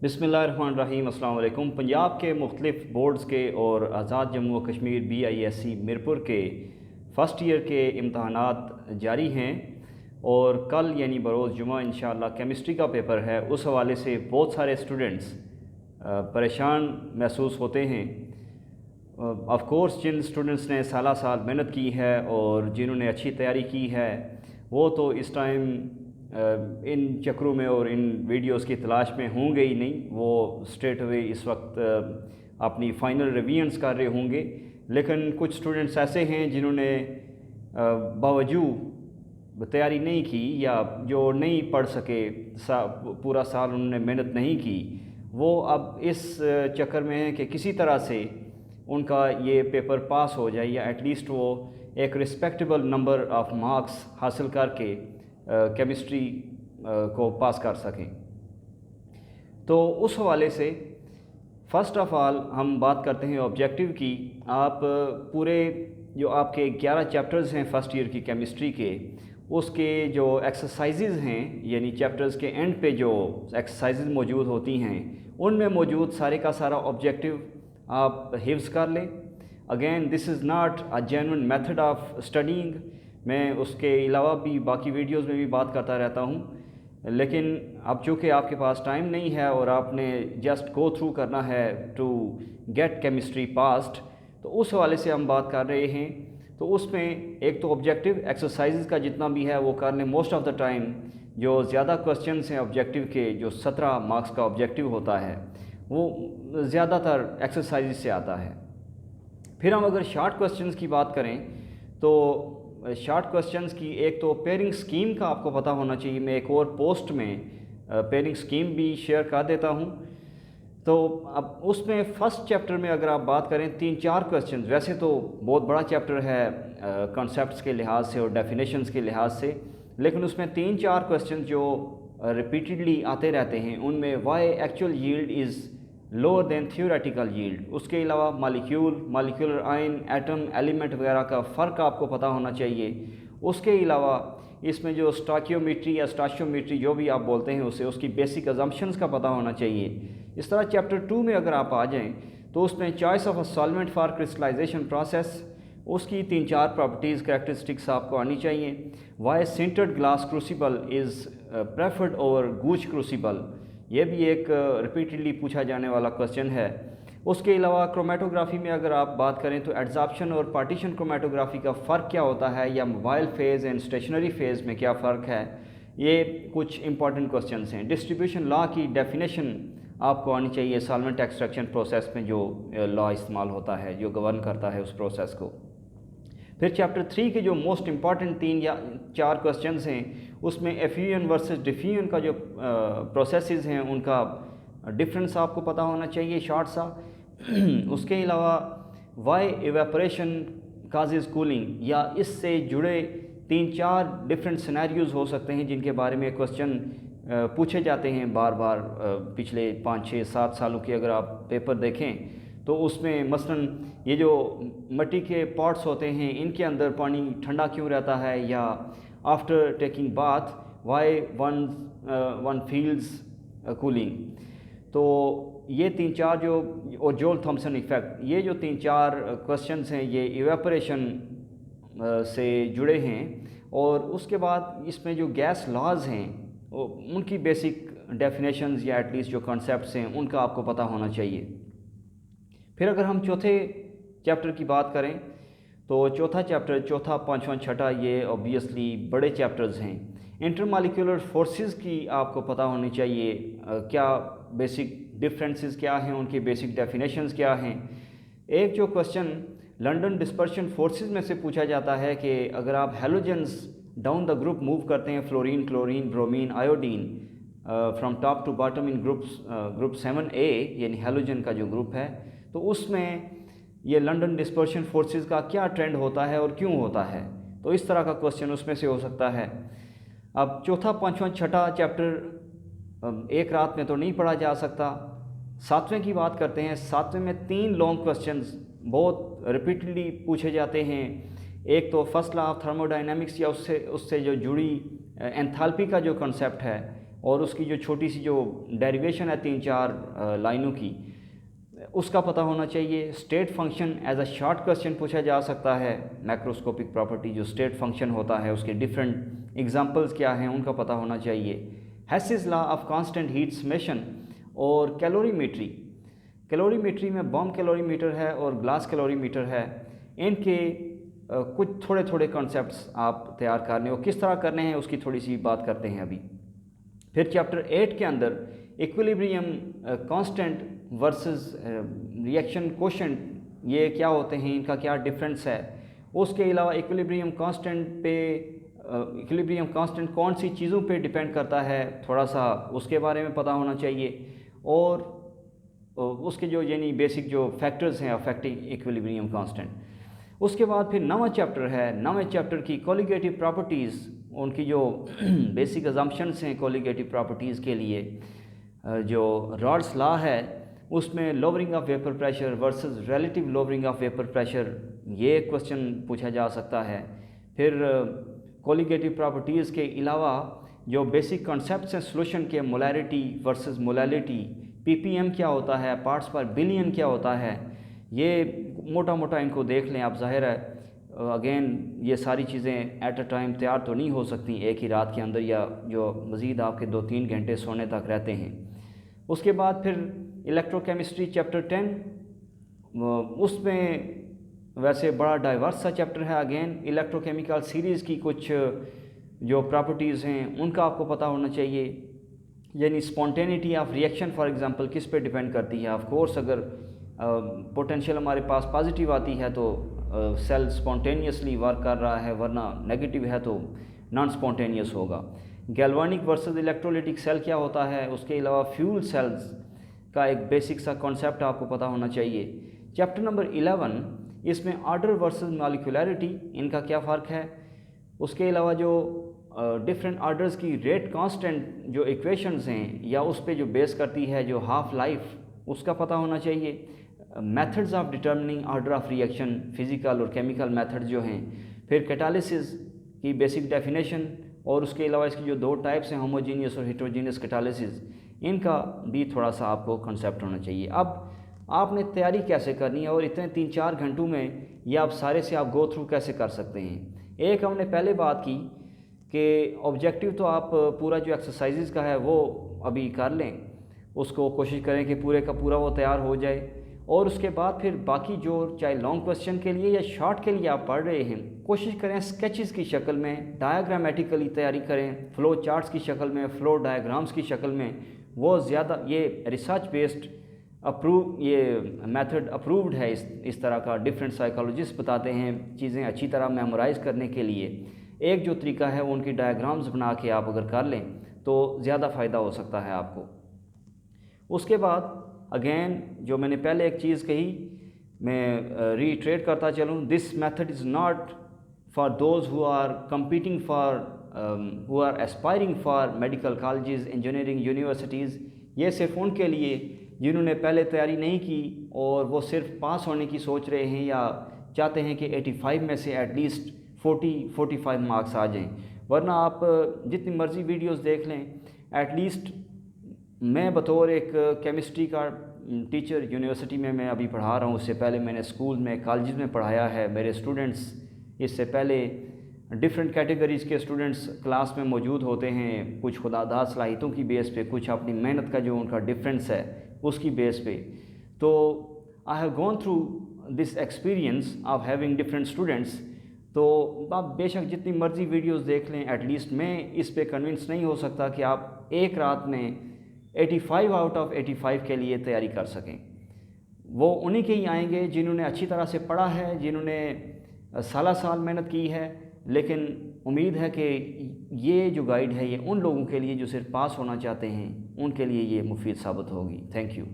बिस्मिल्लाहिर्रहमानिर्रहीम। अस्सलाम वालेकुम। पंजाब के मुख्तलिफ़ बोर्ड्स के और आज़ाद जम्मू व कश्मीर BISC मीरपुर के फ़र्स्ट ईयर के इम्तहानात जारी हैं और कल यानी बरोज़ जुमा इंशाअल्लाह केमिस्ट्री का पेपर है। उस हवाले से बहुत सारे स्टूडेंट्स परेशान महसूस होते हैं। ऑफ़ कोर्स जिन स्टूडेंट्स ने साला साल मेहनत की है और जिन्होंने अच्छी तैयारी की है वो तो इस टाइम इन चक्रों में और इन वीडियोस की तलाश में होंगे ही नहीं। वो स्ट्रेट अवे इस वक्त अपनी फ़ाइनल रिवीजन्स कर रहे होंगे। लेकिन कुछ स्टूडेंट्स ऐसे हैं जिन्होंने बावजूद तैयारी नहीं की या जो नहीं पढ़ सके, पूरा साल उन्होंने मेहनत नहीं की, वो अब इस चक्कर में है कि किसी तरह से उनका ये पेपर पास हो जाए या एटलीस्ट वो एक रिस्पेक्टेबल नंबर ऑफ़ मार्क्स हासिल करके केमिस्ट्री को पास कर सकें। तो उस हवाले से फ़र्स्ट ऑफ़ ऑल हम बात करते हैं ऑब्जेक्टिव की। आप पूरे जो आपके 11 चैप्टर्स हैं फ़र्स्ट ईयर की केमिस्ट्री के, उसके जो एक्सरसाइजेज़ हैं यानी चैप्टर्स के एंड पे जो एक्सरसाइजेज़ मौजूद होती हैं उनमें मौजूद सारे का सारा ऑब्जेक्टिव आप हिफ्ज़ कर लें। Again this is not a genuine method of studying. मैं उसके अलावा भी बाकी वीडियोस में भी बात करता रहता हूँ, लेकिन अब चूँकि आपके पास टाइम नहीं है और आपने जस्ट गो थ्रू करना है टू गेट केमिस्ट्री पास्ड, तो उस हवाले से हम बात कर रहे हैं। तो उसमें एक तो ऑब्जेक्टिव एक्सरसाइजेज़ का जितना भी है वो कर लें। मोस्ट ऑफ़ द टाइम जो ज़्यादा क्वेश्चंस हैं ऑब्जेक्टिव के, जो 17 मार्क्स का ऑब्जेक्टिव होता है, वो ज़्यादातर एक्सरसाइज से आता है। फिर हम अगर शार्ट क्वेश्चंस की बात करें तो शार्ट क्वेश्चंस की एक तो पेयरिंग स्कीम का आपको पता होना चाहिए। मैं एक और पोस्ट में पेयरिंग स्कीम भी शेयर कर देता हूँ। तो अब उसमें फ़र्स्ट चैप्टर में अगर आप बात करें 3-4 क्वेश्चंस, वैसे तो बहुत बड़ा चैप्टर है कॉन्सेप्ट्स के लिहाज से और डेफिनेशंस के लिहाज से, लेकिन उसमें 3-4 क्वेश्चंस जो रिपीटेडली आते रहते हैं उनमें why actual yield is lower than theoretical yield, उसके अलावा मालिक्यूलर आयन, एटम, एलिमेंट वगैरह का फ़र्क आपको पता होना चाहिए। उसके अलावा इसमें जो स्टॉकियोमेट्री या स्टॉशियोमेट्री जो भी आप बोलते हैं उसे, उसकी बेसिक अजम्पशंस का पता होना चाहिए। इस तरह चैप्टर 2 में अगर आप आ जाएं तो उसमें choice of a solvent for crystallization process, उसकी 3-4 प्रॉपर्टीज़ कैरेक्टरिस्टिक्स आपको आनी चाहिए। Why sintered glass crucible is preferred over Gooch crucible, ये भी एक रिपीटेडली पूछा जाने वाला क्वेश्चन है। उसके अलावा क्रोमेटोग्राफी में अगर आप बात करें तो एड्जॉर्प्शन और पार्टीशन क्रोमेटोग्राफी का फ़र्क क्या होता है, या mobile phase and stationary phase में क्या फ़र्क है, ये कुछ इंपॉर्टेंट क्वेश्चंस हैं। डिस्ट्रीब्यूशन लॉ की डेफिनेशन आपको आनी चाहिए। सॉल्वेंट एक्सट्रैक्शन प्रोसेस में जो लॉ इस्तेमाल होता है जो गवर्न करता है उस प्रोसेस को। फिर चैप्टर 3 के जो मोस्ट इम्पॉर्टेंट 3 या 4 क्वेश्चंस हैं उसमें एफ्यूजन वर्सेस डिफ्यूजन का जो प्रोसेसेस हैं उनका डिफरेंस आपको पता होना चाहिए शॉर्ट सा। उसके अलावा वाई एवेपोरेशन काजेज कूलिंग, या इससे जुड़े 3-4 डिफरेंट सिनेरियोज़ हो सकते हैं जिनके बारे में क्वेश्चन पूछे जाते हैं बार बार। पिछले 5-6-7 सालों के अगर आप पेपर देखें तो उसमें मसलन ये जो मिट्टी के पॉट्स होते हैं इनके अंदर पानी ठंडा क्यों रहता है, या after taking bath why one feels cooling. तो ये 3-4 जो, और जोल थॉम्सन इफ़ेक्ट, ये जो 3-4 क्वेश्चंस हैं ये इवेपोरेशन से जुड़े हैं। और उसके बाद इसमें जो गैस लॉज हैं उनकी बेसिक डेफिनेशंस या एटलीस्ट जो कॉन्सेप्ट्स हैं उनका आपको पता होना चाहिए। फिर अगर हम चौथे चैप्टर की बात करें तो चौथा चैप्टर, चौथा, पाँचवा, छठा, ये ऑब्वियसली बड़े चैप्टर्स हैं। इंटरमॉलिक्यूलर फोर्सेस की आपको पता होनी चाहिए, क्या बेसिक डिफरेंसेस क्या हैं, उनकी बेसिक डेफिनेशंस क्या हैं। एक जो क्वेश्चन लंदन डिस्पर्शन फोर्सेस में से पूछा जाता है कि अगर आप halogens down the group move करते हैं, fluorine, chlorine, bromine, iodine, from top to bottom in group 7A यानी हेलोजन का जो ग्रुप है, तो उसमें ये लंदन डिस्पर्शन फोर्सेस का क्या ट्रेंड होता है और क्यों होता है। तो इस तरह का क्वेश्चन उसमें से हो सकता है। अब चौथा, पाँचवा, छठा चैप्टर एक रात में तो नहीं पढ़ा जा सकता। सातवें की बात करते हैं। सातवें में 3 लॉन्ग क्वेश्चंस बहुत रिपीटेडली पूछे जाते हैं। एक तो फर्स्ट लॉ ऑफ थर्मोडायनामिक्स या उससे जो जुड़ी एंथैल्पी का जो कॉन्सेप्ट है और उसकी जो छोटी सी जो डेरिवेशन है 3-4 लाइनों की, उसका पता होना चाहिए। State function as a short question पूछा जा सकता है। मैक्रोस्कोपिक प्रॉपर्टी जो स्टेट फंक्शन होता है उसके डिफरेंट एग्जांपल्स क्या हैं उनका पता होना चाहिए। Hess's law of constant heat summation और कैलोरीमेट्री। कैलोरीमेट्री में बॉम्ब कैलोरीमीटर है और ग्लास कैलोरीमीटर है। इनके कुछ थोड़े थोड़े कॉन्सेप्ट्स आप तैयार करने और किस तरह करने हैं उसकी थोड़ी सी बात करते हैं अभी। फिर चैप्टर 8 के अंदर equilibrium constant versus reaction quotient, ये क्या होते हैं, इनका क्या डिफरेंस है। उसके अलावा इक्विलिब्रियम कांस्टेंट कौन सी चीज़ों पे डिपेंड करता है, थोड़ा सा उसके बारे में पता होना चाहिए। और उसके जो यानी बेसिक जो फैक्टर्स हैं अफेक्टिंग इक्विलिब्रियम कांस्टेंट। उसके बाद फिर 9वां चैप्टर है। 9वें चैप्टर की कोलिगेटिव प्रॉपर्टीज़, उनकी जो बेसिक अजम्पशंस हैं कोलिगेटिव प्रॉपर्टीज़ के लिए, जो रॉड्स लॉ है उसमें lowering of vapour pressure versus relative lowering of vapour pressure, ये क्वेश्चन पूछा जा सकता है। फिर कोलिगेटिव प्रॉपर्टीज़ के अलावा जो बेसिक कॉन्सेप्ट्स हैं सोल्यूशन के, मोलैरिटी वर्सेस मोलैलिटी, पीपीएम क्या होता है, पार्ट्स पर बिलियन क्या होता है, ये मोटा मोटा इनको देख लें आप। ज़ाहिर है अगेन ये सारी चीज़ें एट अ टाइम तैयार तो नहीं हो सकती एक ही रात के अंदर, या जो मज़ीद आपके 2-3 घंटे सोने तक रहते हैं। उसके बाद फिर इलेक्ट्रोकेमिस्ट्री चैप्टर 10, उसमें वैसे बड़ा डाइवर्स सा चैप्टर है। अगेन इलेक्ट्रोकेमिकल सीरीज़ की कुछ जो प्रॉपर्टीज़ हैं उनका आपको पता होना चाहिए, यानी spontaneity of reaction for example किस पे डिपेंड करती है। ऑफ कोर्स अगर पोटेंशियल हमारे पास पॉजिटिव आती है तो सेल स्पॉन्टेनियसली वर्क कर रहा है, वरना नेगेटिव है तो नॉन स्पॉन्टेनियस होगा। गैल्वानिक वर्सेस इलेक्ट्रोलिटिक सेल क्या होता है, उसके अलावा फ्यूल सेल्स का एक बेसिक सा कॉन्सेप्ट आपको पता होना चाहिए। चैप्टर नंबर 11, इसमें ऑर्डर वर्सेस मॉलिक्यूलरिटी, इनका क्या फ़र्क है। उसके अलावा जो डिफरेंट ऑर्डर्स की रेट कांस्टेंट जो इक्वेशंस हैं या उस पे जो बेस करती है जो हाफ लाइफ, उसका पता होना चाहिए। Methods of determining order of reaction, physical और केमिकल मेथड जो हैं। फिर कैटालिसिस की बेसिक डेफिनेशन, और उसके अलावा इसकी जो 2 टाइप्स हैं होमोजीनियस और हेट्रोजीनियस कैटालिसिस, इनका भी थोड़ा सा आपको कंसेप्ट होना चाहिए। अब आपने तैयारी कैसे करनी है और इतने 3-4 घंटों में ये आप सारे से आप गो थ्रू कैसे कर सकते हैं। एक हमने पहले बात की कि ऑब्जेक्टिव तो आप पूरा जो एक्सरसाइजेज़ का है वो अभी कर लें, उसको कोशिश करें कि पूरे का पूरा वो तैयार हो जाए। और उसके बाद फिर बाकी जो चाहे लॉन्ग क्वेश्चन के लिए या शॉर्ट के लिए आप पढ़ रहे हैं, कोशिश करें स्केचेस की शक्ल में, डायग्रामेटिकली तैयारी करें, फ्लो चार्ट्स की शक्ल में, फ्लो डायग्राम्स की शक्ल में। वो ज़्यादा ये रिसर्च बेस्ड ये मेथड अप्रूव्ड है। इस तरह का डिफरेंट साइकोलॉजिस्ट बताते हैं चीज़ें अच्छी तरह मेमोराइज़ करने के लिए। एक जो तरीका है वो उनकी डायग्राम्स बना के आप अगर कर लें तो ज़्यादा फ़ायदा हो सकता है आपको। उसके बाद अगेन जो मैंने पहले एक चीज़ कही, मैं रीट्रेट करता चलूँ, this method is not for those who are competing for who are aspiring for medical colleges, engineering universities. ये सिर्फ उनके लिए जिन्होंने पहले तैयारी नहीं की और वो सिर्फ पास होने की सोच रहे हैं या चाहते हैं कि 85 में से एटलीस्ट 40-45 मार्क्स आ जाएं। वरना आप जितनी मर्ज़ी वीडियोस देख लें, एटलीस्ट मैं बतौर एक केमिस्ट्री का टीचर यूनिवर्सिटी में मैं अभी पढ़ा रहा हूँ, उससे पहले मैंने स्कूल में कॉलेज में पढ़ाया है। मेरे स्टूडेंट्स इससे पहले डिफरेंट कैटेगरीज़ के स्टूडेंट्स क्लास में मौजूद होते हैं, कुछ खुदादार सलाहियतों की बेस पे, कुछ अपनी मेहनत का जो उनका डिफरेंस है उसकी बेस पे। तो I have gone through this experience of having different students. तो आप बेशक जितनी मर्ज़ी वीडियोस देख लें, एटलीस्ट मैं इस पे कन्विंस नहीं हो सकता कि आप एक रात में 85 आउट ऑफ 85 के लिए तैयारी कर सकें। वो उन्हीं के ही आएंगे जिन्होंने अच्छी तरह से पढ़ा है, जिन्होंने साल मेहनत की है। लेकिन उम्मीद है कि ये जो गाइड है ये उन लोगों के लिए जो सिर्फ पास होना चाहते हैं, उनके लिए ये मुफीद साबित होगी। Thank you.